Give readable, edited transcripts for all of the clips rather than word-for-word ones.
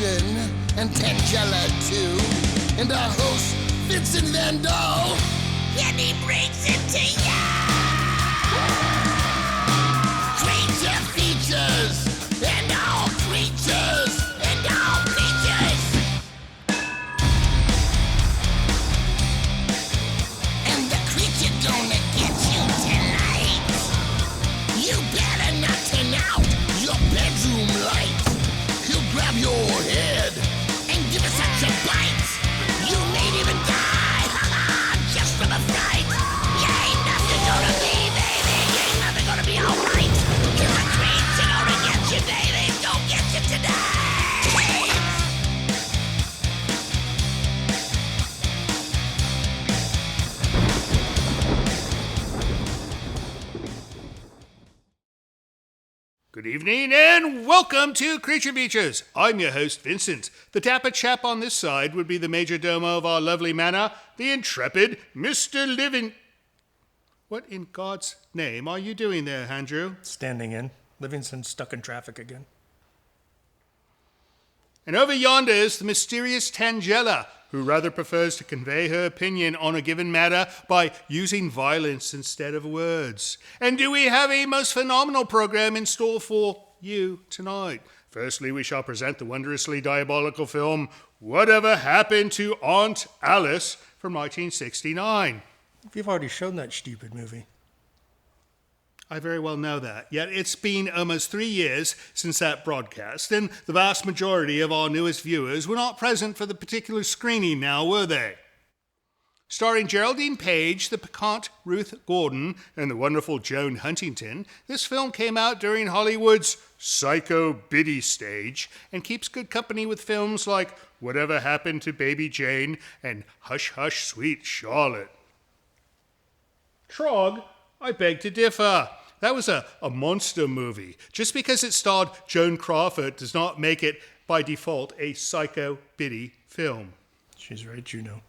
Vincent and Tangela too, and our host Vincent Van Dahl, and he brings it to ya. Creature features and all creatures and all creatures, and the creature gonna get you tonight. You better not turn out your bedroom light. He'll grab your head and give it such a bite. You may even die, just from a fright. You ain't nothing gonna be, baby. You ain't nothing gonna be alright. Cause the creature gonna get you, baby. Gonna get you tonight. Good evening and welcome to Creature Features. I'm your host, Vincent. The dapper chap on this side would be the major domo of our lovely manor, the intrepid Mr. Living... What in God's name are you doing there, Andrew? Standing in. Livingston's stuck in traffic again. And over yonder is the mysterious Tangela, who rather prefers to convey her opinion on a given matter by using violence instead of words. And do we have a most phenomenal program in store for you tonight? Firstly, we shall present the wondrously diabolical film, Whatever Happened to Aunt Alice, from 1969. You've already shown that stupid movie. I very well know that. Yet it's been almost 3 years since that broadcast, and the vast majority of our newest viewers were not present for the particular screening now, were they? Starring Geraldine Page, the piquant Ruth Gordon, and the wonderful Joan Huntington, this film came out during Hollywood's Psycho Biddy stage and keeps good company with films like Whatever Happened to Baby Jane and Hush Hush Sweet Charlotte. Trog, I beg to differ. That was a monster movie. Just because it starred Joan Crawford does not make it, by default, a Psycho Biddy film. She's right, Juno.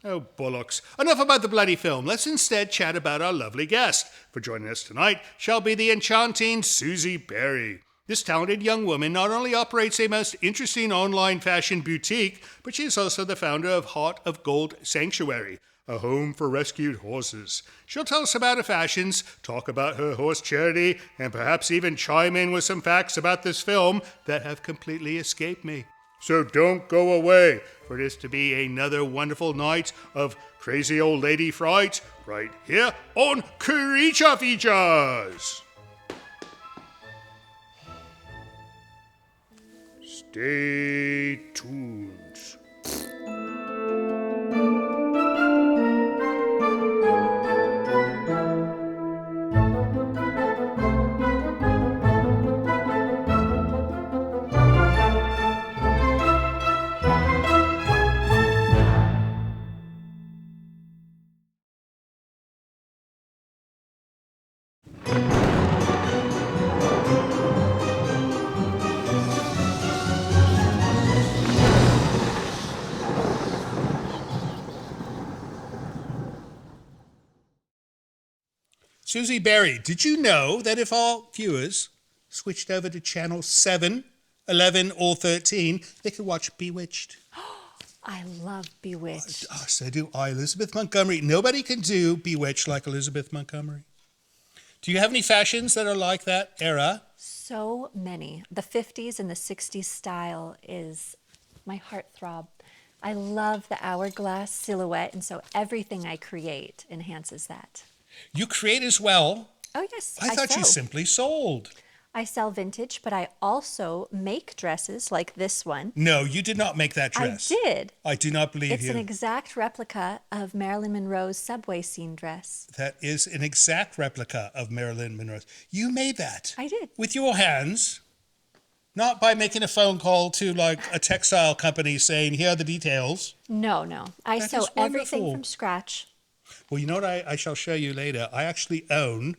Oh, bollocks. Enough about the bloody film. Let's instead chat about our lovely guest. For joining us tonight shall be the enchanting Susie Berry. This talented young woman not only operates a most interesting online fashion boutique, but she is also the founder of Heart of Gold Sanctuary, a home for rescued horses. She'll tell us about her fashions, talk about her horse charity, and perhaps even chime in with some facts about this film that have completely escaped me. So don't go away, for it is to be another wonderful night of crazy old lady fright right here on Creature Features. Stay tuned. Susie Berry, did you know that if our viewers switched over to channel 7, 11, or 13, they could watch Bewitched? I love Bewitched. Oh, so do I, Elizabeth Montgomery. Nobody can do Bewitched like Elizabeth Montgomery. Do you have any fashions that are like that era? So many. The 50s and the 60s style is my heartthrob. I love the hourglass silhouette, and so everything I create enhances that. You create as well. Oh, yes. I thought you simply sold. I sell vintage, but I also make dresses like this one. No, you did not make that dress. I did. I do not believe It's you. an exact replica of Marilyn Monroe's subway scene dress. That is an exact replica of Marilyn Monroe's. You made that. I did. With your hands. Not by making a phone call to like a textile company saying, here are the details. No. I That sew is everything wonderful. from scratch. Well, you know what I shall show you later? I actually own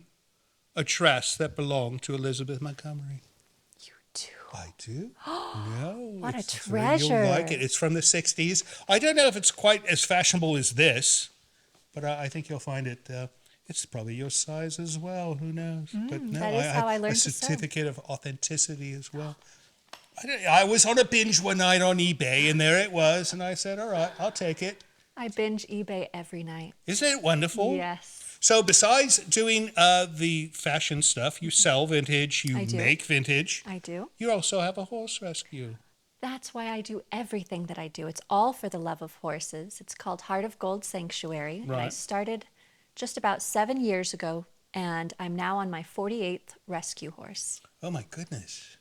a dress that belonged to Elizabeth Montgomery. You do? I do. No. What a You'll treasure. like it. It's from the 60s. I don't know if it's quite as fashionable as this, but I think you'll find it. It's probably your size as well. Who knows? But no, that is how I learned a to sew. certificate of authenticity as well. I was on a binge one night on eBay, and there it was, and I said, all right, I'll take it. I binge eBay every night. Isn't it wonderful? Yes. So besides doing the fashion stuff, you sell vintage, you I do. make vintage. I do. You also have a horse rescue. That's why I do everything that I do. It's all for the love of horses. It's called Heart of Gold Sanctuary. And I Right. started just about 7 years ago, and I'm now on my 48th rescue horse. Oh my goodness.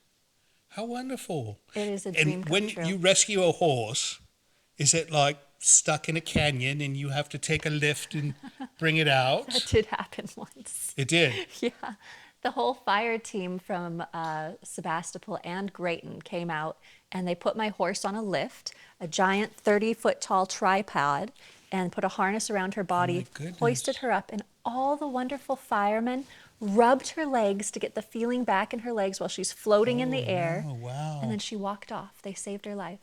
How wonderful. It is a dream And come when true. you rescue a horse, is it like stuck in a canyon and you have to take a lift and bring it out? That did happen once. It did. Yeah. The whole fire team from Sebastopol and Grayton came out, and they put my horse on a lift, a giant 30-foot tall tripod, and put a harness around her body, goodness. hoisted her up, and all the wonderful firemen rubbed her legs to get the feeling back in her legs while she's floating in the air. Oh, wow. And then she walked off. They saved her life.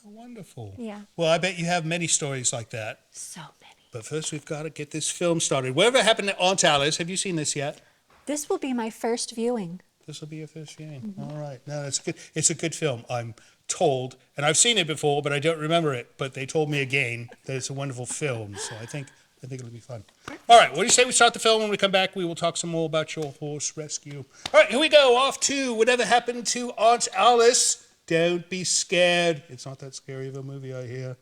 How wonderful. Yeah. Well, I bet you have many stories like that. So many. But first, we've got to get this film started. Whatever happened to Aunt Alice? Have you seen this yet? This will be my first viewing. This will be your first viewing. All right. No, it's good. It's a good film. I'm told, and I've seen it before, but I don't remember it. But they told me again that it's a wonderful film. So I think it'll be fun. All right. What do you say we start the film? When we come back, we will talk some more about your horse rescue. All right. Here we go. Off to Whatever Happened to Aunt Alice. Don't be scared. It's not that scary of a movie, I hear.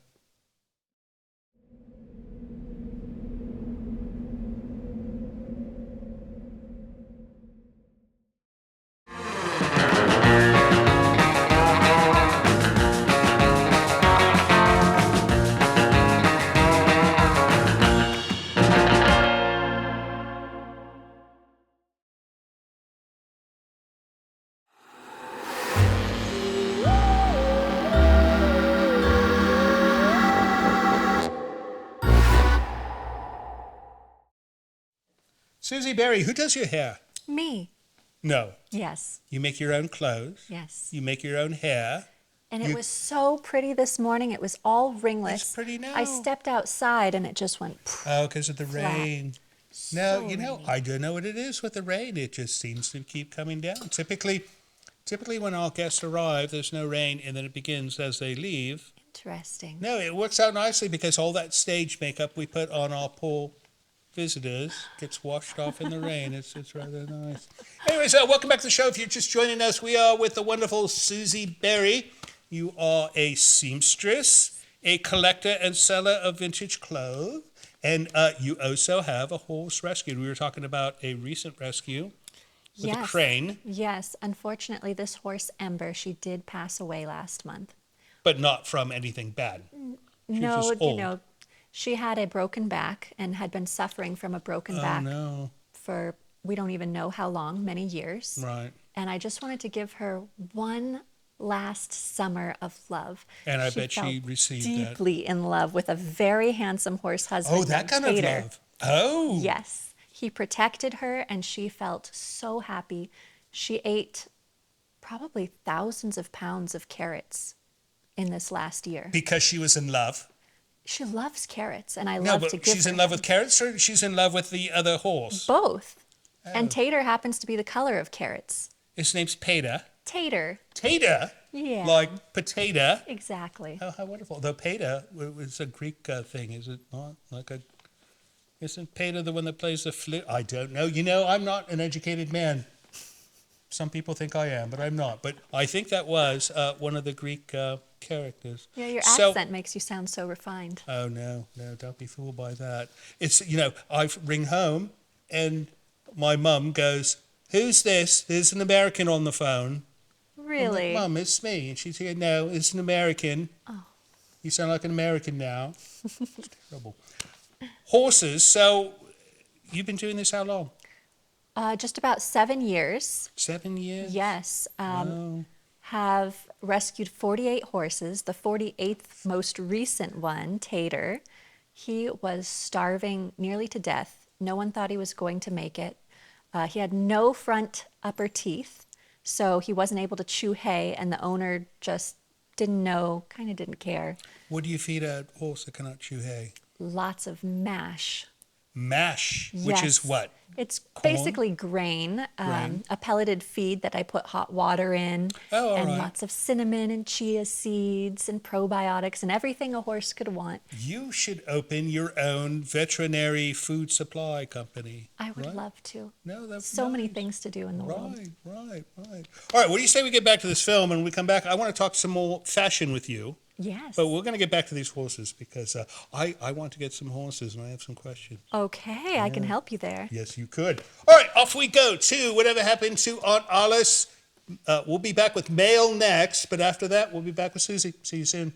Susie Berry, who does your hair? Me. No. Yes. You make your own clothes. Yes. You make your own hair. And it was so pretty this morning. It was all ringless. It's pretty now. I stepped outside and it just went. Oh, because of the Flat. rain. So No, you know, rainy. I don't know what it is with the rain. It just seems to keep coming down. Typically when our guests arrive, there's no rain, and then it begins as they leave. Interesting. No, it works out nicely because all that stage makeup we put on our poor visitors gets washed off in the rain. It's rather nice. Anyways, welcome back to the show. If you're just joining us, we are with the wonderful Susie Berry. You are a seamstress, a collector and seller of vintage clothes, and you also have a horse rescue. We were talking about a recent rescue with a crane, Yes. Unfortunately, this horse, Ember, she did pass away last month. but not from anything bad. She was No, just old. she had a broken back and had been suffering from a broken Oh, back no. for we don't even know how long, many years. Right. And I just wanted to give her one last summer of love. And I bet she fell received that. deeply in love with a very handsome horse husband. Oh, that named kind Tater. of love. Oh. Yes. He protected her and she felt so happy. She ate probably thousands of pounds of carrots in this last year. Because she was in love. She loves carrots and I No, love but to give she's her in love them. with carrots, or she's in love with the other horse? Both. Oh. And Tater happens to be the color of carrots. His name's Peta. Tater. Tater? Yeah. Like potato? Exactly. Oh, how wonderful. Though Peta was a Greek thing, is it not? Isn't Peta the one that plays the flute? I don't know. You know, I'm not an educated man. Some people think I am, but I'm not. But I think that was one of the Greek characters. Yeah, your So- accent makes you sound so refined. Oh, no, don't be fooled by that. It's, I ring home and my mum goes, "Who's this? There's an American on the phone." Really? Mum, it's me. And she's saying, "No, it's an American." Oh. You sound like an American now. It's terrible. Horses. So you've been doing this how long? Just about 7 years. 7 years? Yes. Oh. Have rescued 48 horses. The 48th most recent one, Tater, he was starving nearly to death. No one thought he was going to make it. He had no front upper teeth, so he wasn't able to chew hay, and the owner just didn't know, kind of didn't care. What do you feed a horse that cannot chew hay? Lots of mash. mash, which is Yes. what? It's Corn? basically grain, Grain. a pelleted feed that I put hot water in, Oh, all and right. lots of cinnamon and chia seeds and probiotics and everything a horse could want. You should open your own veterinary food supply company. I would right? love to. No, that's So many nice. things to do in the world. Right. All right, what do you say we get back to this film, and when we come back, I want to talk some more fashion with you. Yes. But we're going to get back to these horses because I want to get some horses, and I have some questions. Okay, I can help you there. Yes, you could. All right, off we go to Whatever Happened to Aunt Alice. We'll be back with mail next, but after that, we'll be back with Susie. See you soon.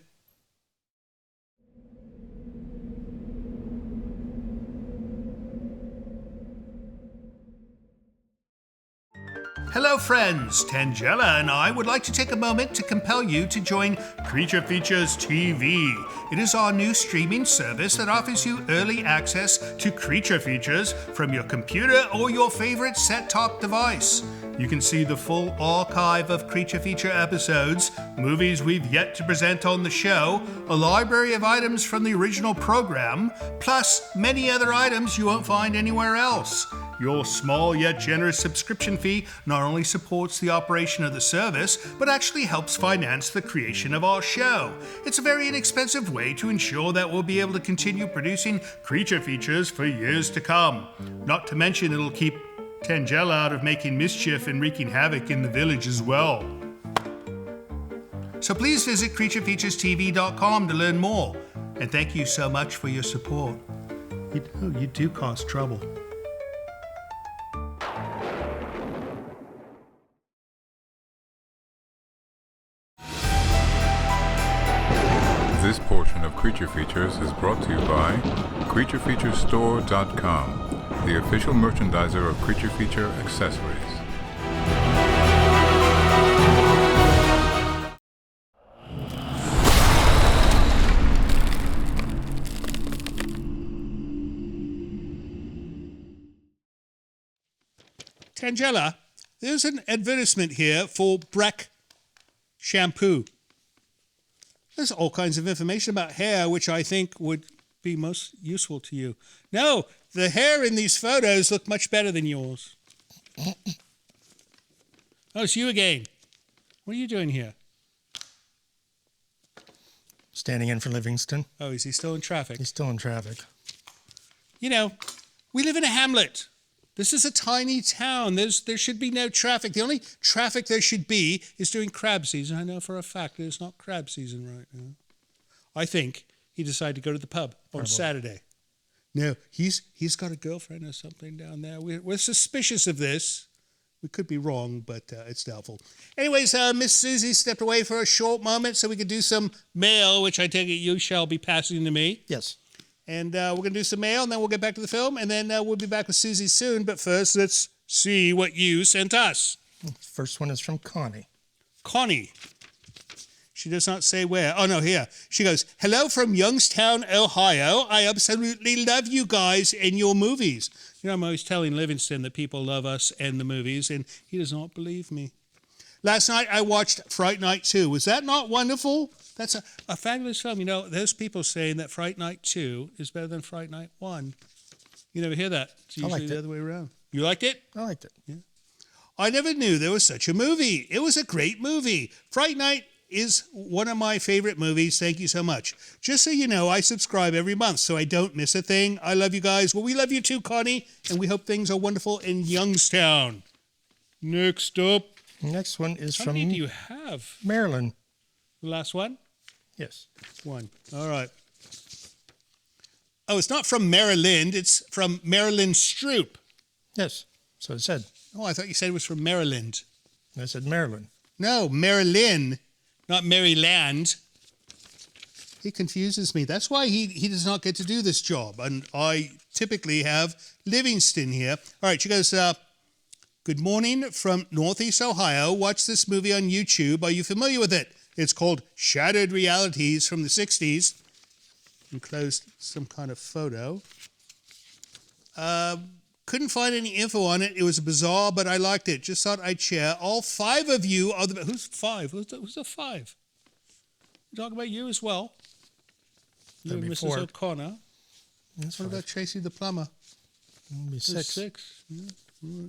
Hello friends, Tangela and I would like to take a moment to compel you to join Creature Features TV. It is our new streaming service that offers you early access to Creature Features from your computer or your favorite set-top device. You can see the full archive of Creature Feature episodes, movies we've yet to present on the show, a library of items from the original program, plus many other items you won't find anywhere else. Your small yet generous subscription fee not only supports the operation of the service, but actually helps finance the creation of our show. It's a very inexpensive way to ensure that we'll be able to continue producing Creature Features for years to come. Not to mention it'll keep Tangela out of making mischief and wreaking havoc in the village as well. So please visit creaturefeaturestv.com to learn more. And thank you so much for your support. You do cause trouble. This portion of Creature Features is brought to you by CreatureFeatureStore.com, the official merchandiser of Creature Feature accessories. Tangela, there's an advertisement here for Breck shampoo. There's all kinds of information about hair, which I think would be most useful to you. No, the hair in these photos look much better than yours. Oh, it's you again. What are you doing here? Standing in for Livingston. Oh, is he still in traffic? He's still in traffic. You know, we live in a hamlet. This is a tiny town. There should be no traffic. The only traffic there should be is during crab season. I know for a fact that it's not crab season right now. I think he decided to go to the pub on Saturday. No, he's got a girlfriend or something down there. We're suspicious of this. We could be wrong, but it's doubtful. Anyways, Miss Susie stepped away for a short moment so we could do some mail, which I take it you shall be passing to me. Yes. And we're going to do some mail, and then we'll get back to the film, and then we'll be back with Susie soon. But first, let's see what you sent us. First one is from Connie. Connie. She does not say where. Oh, no, here. She goes, hello from Youngstown, Ohio. I absolutely love you guys and your movies. You know, I'm always telling Livingston that people love us and the movies, and he does not believe me. Last night, I watched Fright Night 2. Was that not wonderful? That's a fabulous film. You know, there's people saying that Fright Night 2 is better than Fright Night 1. You never hear that. It's usually the other way around. You liked it? I liked it. Yeah. I never knew there was such a movie. It was a great movie. Fright Night is one of my favorite movies. Thank you so much. Just so you know, I subscribe every month so I don't miss a thing. I love you guys. Well, we love you too, Connie, and we hope things are wonderful in Youngstown. Next up. Next one is How from many do you have? Maryland. The last one? Yes. One. All right. Oh, it's not from Maryland. It's from Marilyn Stroop. Yes. So it said. Oh, I thought you said it was from Maryland. I said Maryland. No, Marilyn, not Maryland. He confuses me. That's why he does not get to do this job. And I typically have Livingston here. All right, she goes, good morning from Northeast Ohio. Watch this movie on YouTube. Are you familiar with it? It's called Shattered Realities from the 60s. Enclosed some kind of photo. Couldn't find any info on it. It was bizarre, but I liked it. Just thought I'd share. All five of you are the... Who's five? Who's the five? We're talking about you as well. You and Mrs. O'Connor. That's What five. about Tracy the plumber? It'll be That's 6. 6. Yeah.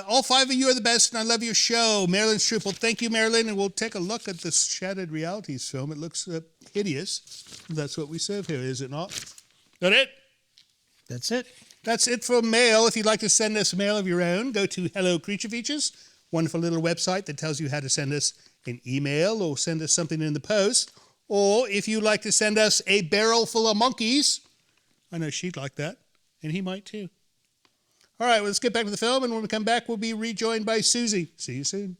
All 5 of you are the best, and I love your show. Marilyn Stroop. Well, thank you, Marilyn, and we'll take a look at this Shattered Realities film. It looks hideous. That's what we serve here, is it not? That it? That's it. That's it for mail. If you'd like to send us mail of your own, go to Hello Creature Features, wonderful little website that tells you how to send us an email or send us something in the post. Or if you'd like to send us a barrel full of monkeys, I know she'd like that, and he might too. All right, well, let's get back to the film, and when we come back, we'll be rejoined by Susie. See you soon.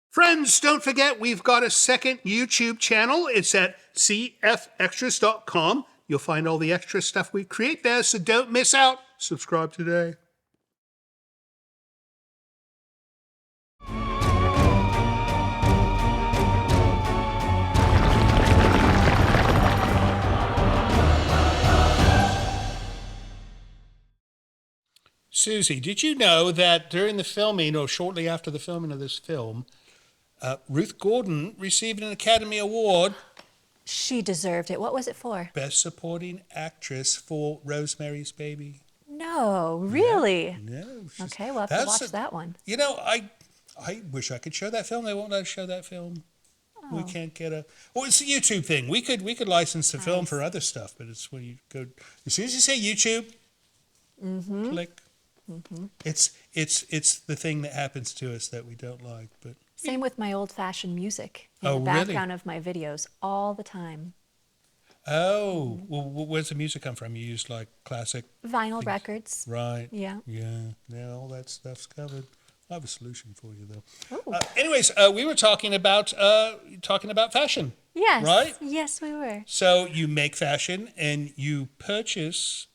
Friends, don't forget we've got a second YouTube channel. It's at cfextras.com. You'll find all the extra stuff we create there, so don't miss out. Subscribe today. Susie, did you know that during the filming, or shortly after the filming of this film, Ruth Gordon received an Academy Award, She deserved it. What was it for? Best Supporting Actress for Rosemary's Baby? No, really? No. Okay, we'll have to watch that one. You know, I wish I could show that film. They won't let us show that film. We can't get a. Well, it's a YouTube thing. We could license the film for other stuff, but it's when you go. As soon as you say YouTube, click. It's the thing that happens to us that we don't like. But Same with my old-fashioned music in Oh, the really? background of my videos all the time. well, where's the music come from? You use like classic, Vinyl records. right? Yeah. Yeah. All that stuff's covered. I have a solution for you though. Ooh. Anyways, we were talking about fashion. Yes. Right? Yes, we were. So you make fashion and you purchase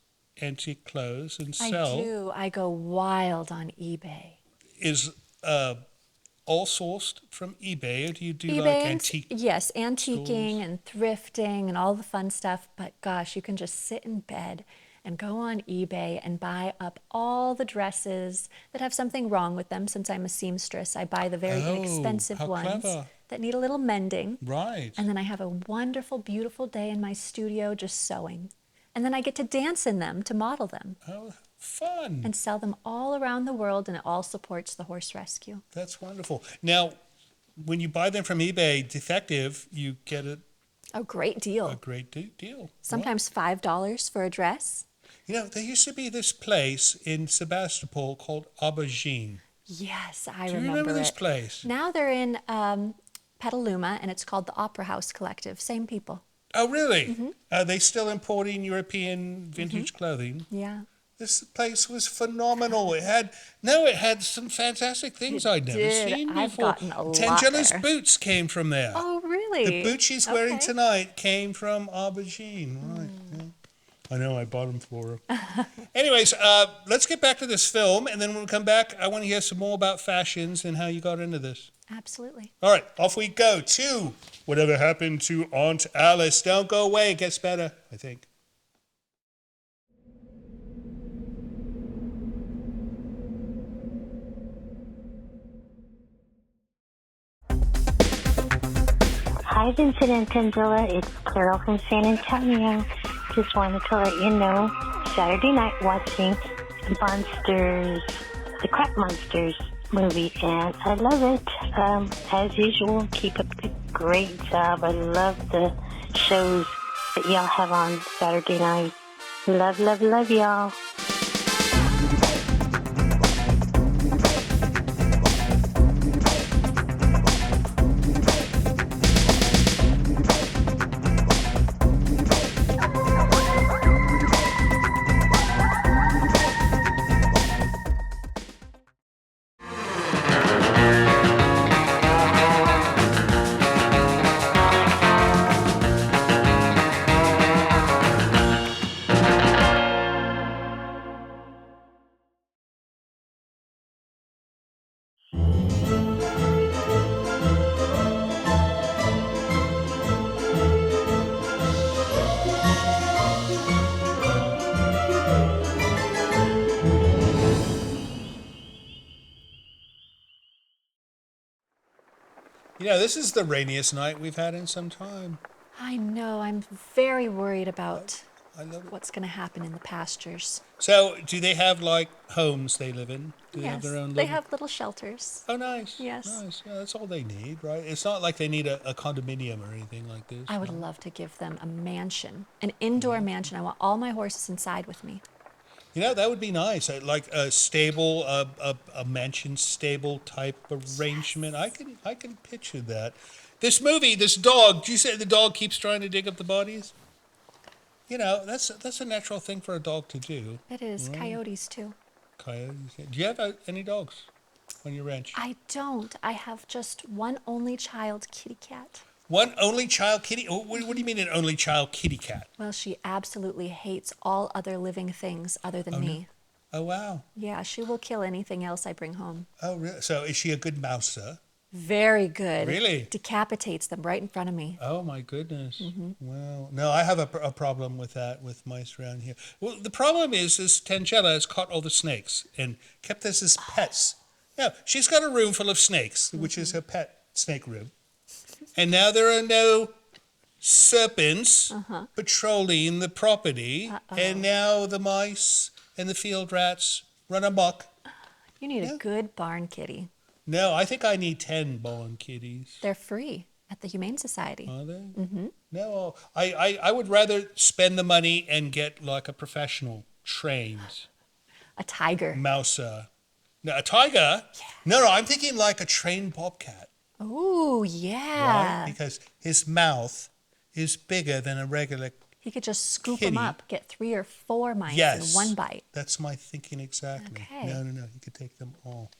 antique clothes and sell. I do. I go wild on eBay. Is all sourced from eBay, or do you do eBay like and- antique? Yes, antiquing and thrifting and all the fun stuff. But gosh, you can just sit in bed and go on eBay and buy up all the dresses that have something wrong with them. Since I'm a seamstress, I buy the very inexpensive how ones clever. that need a little mending. Right. And then I have a wonderful, beautiful day in my studio just sewing. And then I get to dance in them to model them Oh, fun. and sell them all around the world, and it all supports the horse rescue. That's wonderful. Now, when you buy them from eBay, defective, you get A great deal. a great deal. Sometimes $5 for a dress. You know, there used to be this place in Sebastopol called Aubergine. Yes, I Do you remember remember this it. place? Now they're in Petaluma, and it's called the Opera House Collective. Same people. Oh, really? Mm-hmm. Are they still importing European vintage clothing? Yeah. This place was phenomenal. It had some fantastic things I'd never did. seen before. I've gotten a lot Tangela's there. boots came from there. Oh, really? The boots she's wearing Okay. tonight came from Aubergine. Right. Yeah. I know, I bought them for her. Anyways, let's get back to this film, and then when we come back, I want to hear some more about fashions and how you got into this. Absolutely. All right, off we go to Whatever Happened to Aunt Alice. Don't go away, it gets better, I think. Hi, Vincent and Tenzilla. It's Carol from San Antonio. Just wanted to let you know, Saturday night watching the Crap Monsters movie, and I love it. As usual, keep up the great job. I love the shows that y'all have on Saturday night. Love, love, love y'all. This is the rainiest night we've had in some time. I know. I'm very worried about I love it. what's going to happen in the pastures. So, do they have like homes they live in? Do they have Yes, their own they little... have little shelters. Oh, nice. Yes. Nice. Yeah, that's all they need, right? It's not like they need a condominium or anything like this. I would no? love to give them a mansion, an indoor mansion. I want all my horses inside with me. That would be nice. Like a stable, a mansion stable type arrangement. Yes. I can picture that. This movie, this dog. Do you say the dog keeps trying to dig up the bodies? That's a natural thing for a dog to do. It is. Coyotes, too. Coyotes. Do you have any dogs on your ranch? I don't. I have just one only child kitty cat. One only child kitty? What do you mean an only child kitty cat? Well, she absolutely hates all other living things other than me. Oh, wow. Yeah, she will kill anything else I bring home. Oh, really? So is she a good mouser? Very good. Really? Decapitates them right in front of me. Oh, my goodness. Wow. No, I have a problem with that with mice around here. Well, the problem is Tangela has caught all the snakes and kept us as pets. Yeah, she's got a room full of snakes, which is her pet snake room. And now there are no serpents patrolling the property. And now the mice and the field rats run amok. You need a good barn kitty. No, I think I need 10 barn kitties. They're free at the Humane Society. Are they? Mm-hmm. No, I would rather spend the money and get like a professional trained A tiger. mouser. No, a tiger? Yeah. No, I'm thinking like a trained bobcat. Oh, yeah. Right? Because his mouth is bigger than a regular He could just scoop kitty. them up, get 3 or 4 mice Yes. in one bite. That's my thinking exactly. Okay. No, you could take them all.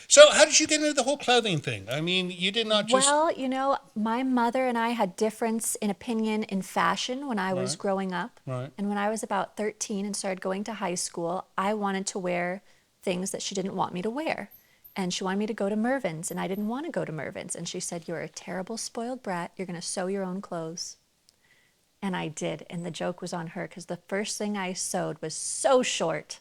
So how did you get into the whole clothing thing? I mean, you did not just... Well, my mother and I had difference in opinion in fashion when I was growing up. Right. And when I was about 13 and started going to high school, I wanted to wear things that she didn't want me to wear. And she wanted me to go to Mervyn's, and I didn't want to go to Mervyn's. And she said, "You're a terrible spoiled brat. You're going to sew your own clothes." And I did. And the joke was on her because the first thing I sewed was so short.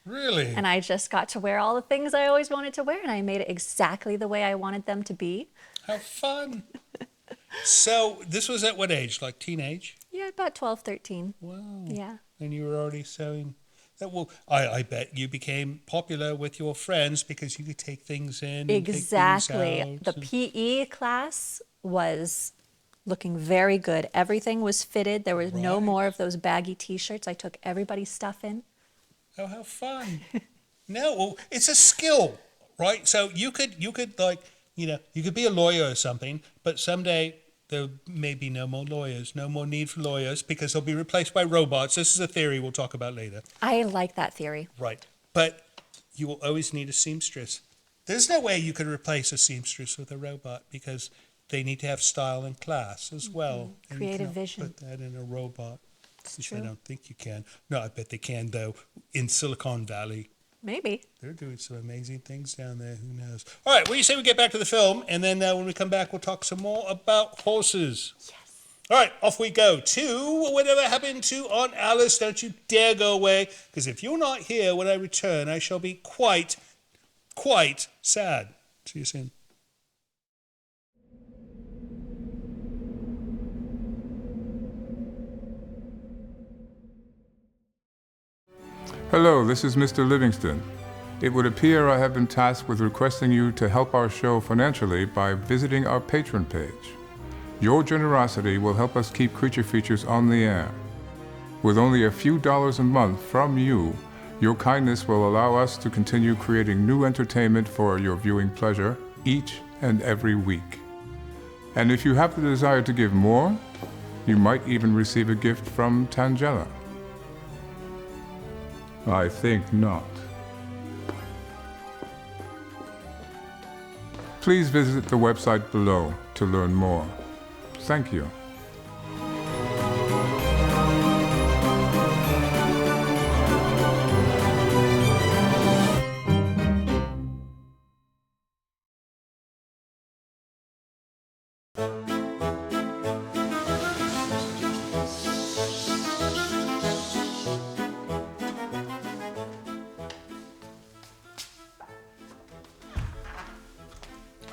Really? And I just got to wear all the things I always wanted to wear, and I made it exactly the way I wanted them to be. How fun. So this was at what age? Like teenage? Yeah, about 12, 13. Wow. Yeah. And you were already sewing. Well, I bet you became popular with your friends because you could take things in. Exactly. And take The things out. PE class was looking very good. Everything was fitted. There was no Right. more of those baggy T-shirts. I took everybody's stuff in. Oh, how fun. No, well, it's a skill, right? So you could like, you could be a lawyer or something, but someday there may be no more lawyers, no more need for lawyers because they'll be replaced by robots. This is a theory we'll talk about later. I like that theory. Right. But you will always need a seamstress. There's no way you could replace a seamstress with a robot because they need to have style and class as well. And you Creative cannot vision. Put that in a robot. At least I true. don't think you can. No, I bet they can, though, in Silicon Valley. Maybe. They're doing some amazing things down there. Who knows? All right, what do you say we get back to the film, and then when we come back, we'll talk some more about horses. Yes. All right, off we go to whatever happened to Aunt Alice. Don't you dare go away, because if you're not here when I return, I shall be quite sad. See you soon. Hello, this is Mr. Livingston. It would appear I have been tasked with requesting you to help our show financially by visiting our Patreon page. Your generosity will help us keep Creature Features on the air. With only a few dollars a month from you, your kindness will allow us to continue creating new entertainment for your viewing pleasure each and every week. And if you have the desire to give more, you might even receive a gift from Tangela. I think not. Please visit the website below to learn more. Thank you.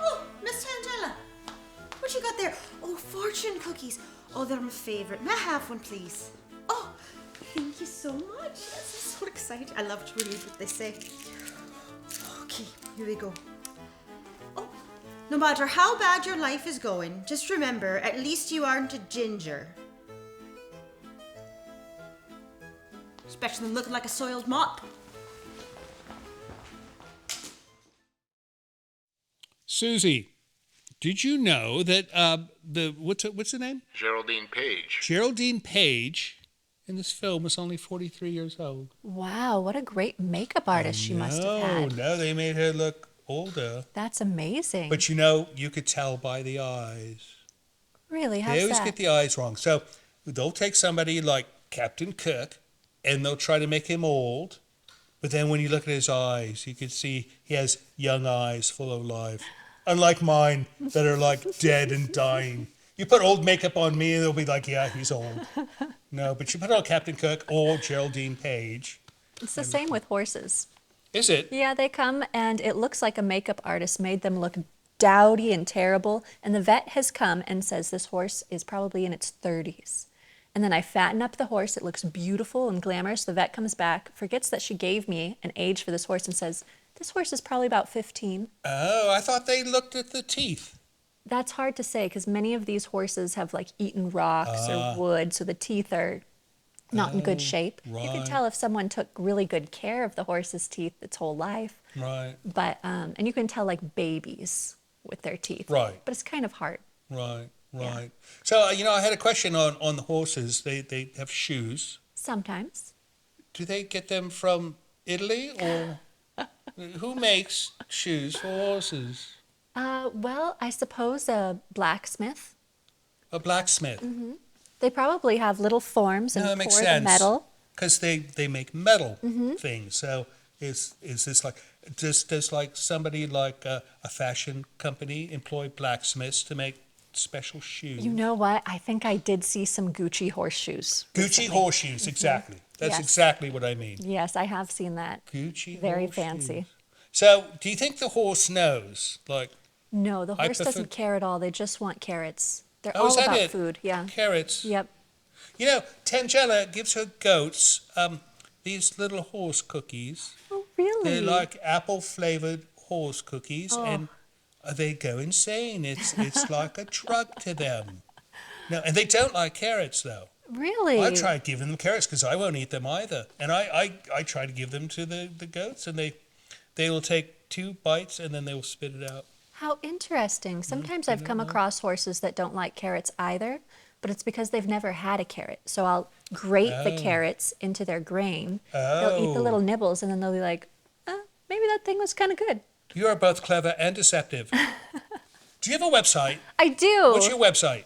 Oh, Miss Tangela. cookies. Oh, they're my favorite. May I have one, please? Oh, thank you so much. This is so exciting. I love to read what they say. Okay, here we go. Oh, no matter how bad your life is going, just remember, at least you aren't a ginger. It's better than looking like a soiled mop. Susie, did you know that what's the name? Geraldine Page. Geraldine Page in this film was only 43 years old. Wow, what a great makeup artist she must have had. No, they made her look older. That's amazing. But you know, you could tell by the eyes. Really, how's They always that? get the eyes wrong. So they'll take somebody like Captain Cook and they'll try to make him old. But then when you look at his eyes, you can see he has young eyes full of life. Unlike mine that are like dead and dying. You put old makeup on me and they'll be like, yeah, he's old. No, but you put on Captain Cook or Geraldine Page. It's the same with horses. Is it? Yeah, they come and it looks like a makeup artist made them look dowdy and terrible. And the vet has come and says this horse is probably in its 30s. And then I fatten up the horse. It looks beautiful and glamorous. The vet comes back, forgets that she gave me an age for this horse and says, this horse is probably about 15. Oh, I thought they looked at the teeth. That's hard to say because many of these horses have like eaten rocks or wood, so the teeth are not in good shape. You can right. tell if someone took really good care of the horse's teeth its whole life. Right, But and you can tell like babies with their teeth. Right. But it's kind of hard. right. So, I had a question on the horses. They have shoes. Sometimes. Do they get them from Italy or who makes shoes for horses? Well, I suppose a blacksmith. A blacksmith. They probably have little forms and No, that pour makes the sense. metal. Because they make metal things. So is this like does like somebody like a fashion company employ blacksmiths to make special shoes? You know what? I think I did see some Gucci horseshoes. Gucci recently. horseshoes, exactly. That's Yes. exactly what I mean. Yes, I have seen that. Gucci Very horseshoes. fancy. So, do you think the horse knows? Like, No, the I horse prefer- doesn't care at all. They just want carrots. They're oh, is all that about it? food. Yeah. Carrots. Yep. You know, Tangela gives her goats these little horse cookies. Oh, really? They're like apple-flavored horse cookies, Oh. and they go insane. It's like a drug to them. No, and they don't like carrots, though. Really? I tried giving them carrots because I won't eat them either. And I try to give them to the goats, and they will take 2 bites, and then they will spit it out. How interesting. Sometimes I've come across horses that don't like carrots either, but it's because they've never had a carrot. So I'll grate the carrots into their grain. They'll eat the little nibbles, and then they'll be like, maybe that thing was kind of good. You are both clever and deceptive. Do you have a website? I do. What's your website?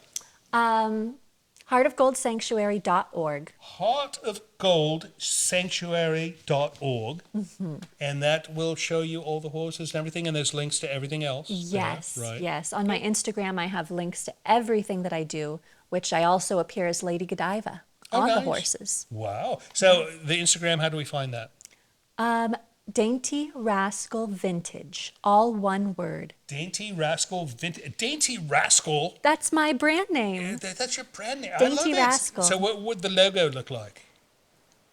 Heartofgoldsanctuary.org. Heartofgoldsanctuary.org. And that will show you all the horses and everything, and there's links to everything else. Yes, there, right? yes. On my Instagram, I have links to everything that I do, which I also appear as Lady Godiva on the nice. horses. Wow. So the Instagram, how do we find that? Dainty Rascal Vintage, all one word. Dainty Rascal Vintage. Dainty Rascal? That's my brand name. That's your brand name. Dainty I love it. Rascal. So what would the logo look like?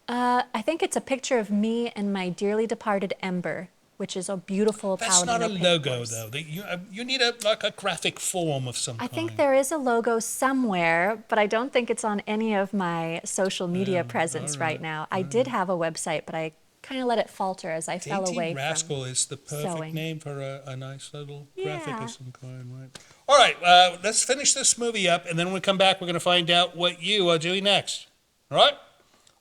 I think it's a picture of me and my dearly departed Ember, which is a beautiful That's not a pink logo, horse. though. You need a graphic form of some I kind. think there is a logo somewhere, but I don't think it's on any of my social media presence right now. I did have a website, but I kind of let it falter as I fell away Dainty Rascal from is the perfect sewing. name for a nice little graphic Yeah. of some kind, right? All right, let's finish this movie up, and then when we come back, we're going to find out what you are doing next. All right?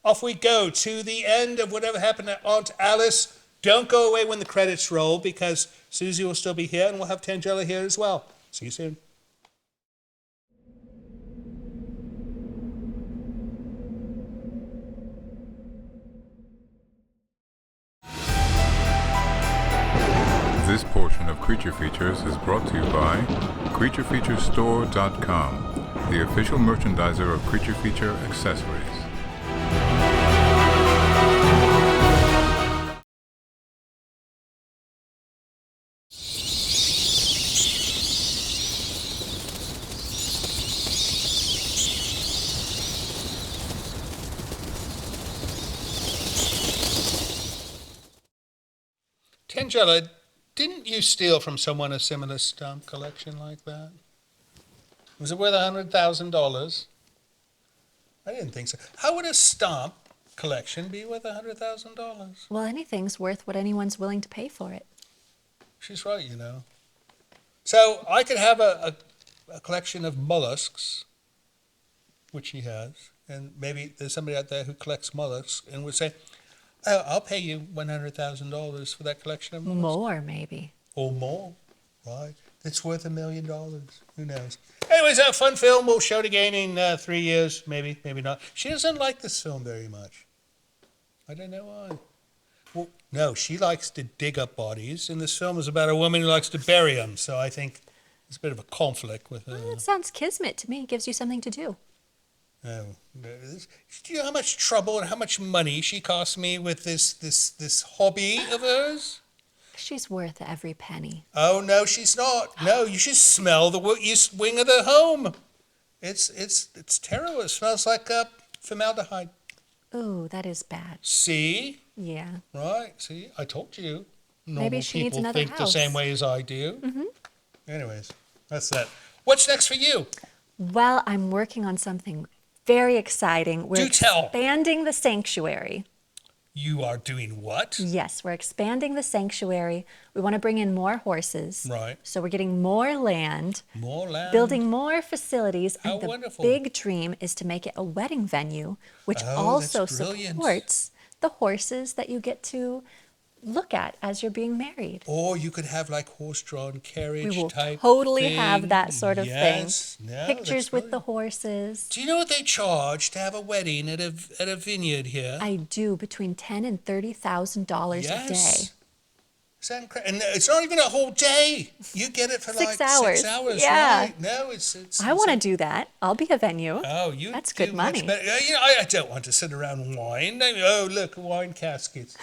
Off we go to the end of Whatever Happened to Aunt Alice. Don't go away when the credits roll, because Susie will still be here, and we'll have Tangela here as well. See you soon. This portion of Creature Features is brought to you by CreatureFeatureStore.com, the official merchandiser of Creature Feature accessories. Tangela, didn't you steal from someone a similar stamp collection like that? Was it worth $100,000? I didn't think so. How would a stamp collection be worth $100,000? Well, anything's worth what anyone's willing to pay for it. She's right, you know. So I could have a collection of mollusks, which she has, and maybe there's somebody out there who collects mollusks and would say, oh, I'll pay you $100,000 for that collection of mollusks. More, maybe. Or more, right? It's worth $1 million. Who knows? Anyways, a fun film. We'll show it again in 3 years. Maybe, maybe not. She doesn't like this film very much. I don't know why. Well, no, she likes to dig up bodies, and this film is about a woman who likes to bury them. So I think there's a bit of a conflict with her. Well, it sounds kismet to me. It gives you something to do. Oh, do you know how much trouble and how much money she cost me with this hobby of hers? She's worth every penny. Oh, no, she's not. No, you should smell the east wing of the home. It's terrible. It smells like formaldehyde. Ooh, that is bad. See? Yeah. Right, see? I told you. Maybe she needs Normal another people think house. the same way as I do. Mm-hmm. Anyways, that's that. What's next for you? Well, I'm working on something very exciting. We're Do tell. expanding the sanctuary. You are doing what? Yes, we're expanding the sanctuary. We want to bring in more horses. Right. So we're getting more land, More land. building more facilities, How and the wonderful. big dream is to make it a wedding venue, which Oh, also that's brilliant. supports the horses that you get to look at as you're being married. Or you could have like horse-drawn carriage We will type totally thing. have that sort of Yes. thing. No, that's Pictures with the brilliant. horses. Do you know what they charge to have a wedding at a vineyard here? I do between $10,000 and $30,000 a day. Is that incredible? And it's not even a whole day. You get it for 6 like hours. 6 hours. Yeah. Right? No, it's I want to do that. I'll be a venue. Oh, you That's do good much money. better. You know, I don't want to sit around and wine. Oh, look, wine caskets.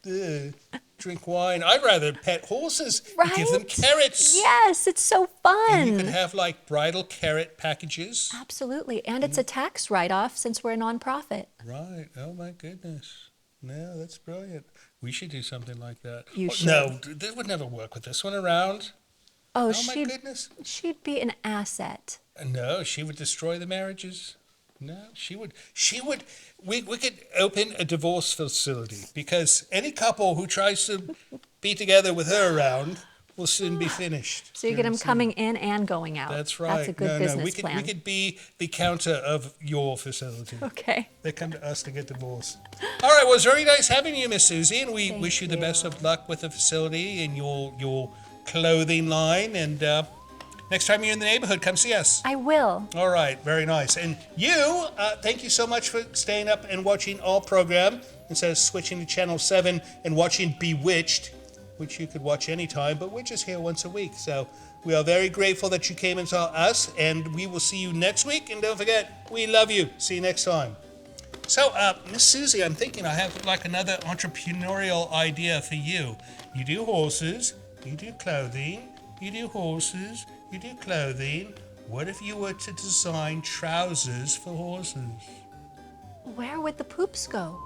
Ugh, drink wine. I'd rather pet horses and give them Right? carrots. Yes, it's so And you could fun. have like bridal carrot packages. Absolutely. And it's a tax write-off since we're a nonprofit. Right. Oh my goodness. No, that's brilliant. We should do something like that. You Oh, should. No, this would never work with this one around. Oh, Oh my goodness. she'd be an asset. No, she would destroy the marriages. No, she would. We could open a divorce facility because any couple who tries to be together with her around will soon be finished. So you get them Very soon. coming in and going out. That's right. That's a good business we plan. could be the counter of your facility. Okay. They come to us to get divorced. All right, well, it's very nice having you, Miss Susie, and we Thank wish you the best you. of luck with the facility and your clothing line. And next time you're in the neighborhood, come see us. I will. All right, very nice. And you, thank you so much for staying up and watching our program instead of switching to Channel 7 and watching Bewitched, which you could watch anytime, but we're just here once a week. So we are very grateful that you came and saw us, and we will see you next week. And don't forget, we love you. See you next time. So, Miss Susie, I'm thinking I have like another entrepreneurial idea for you. You do horses, you do clothing, you do horses, you do clothing. What if you were to design trousers for horses? Where would the poops go?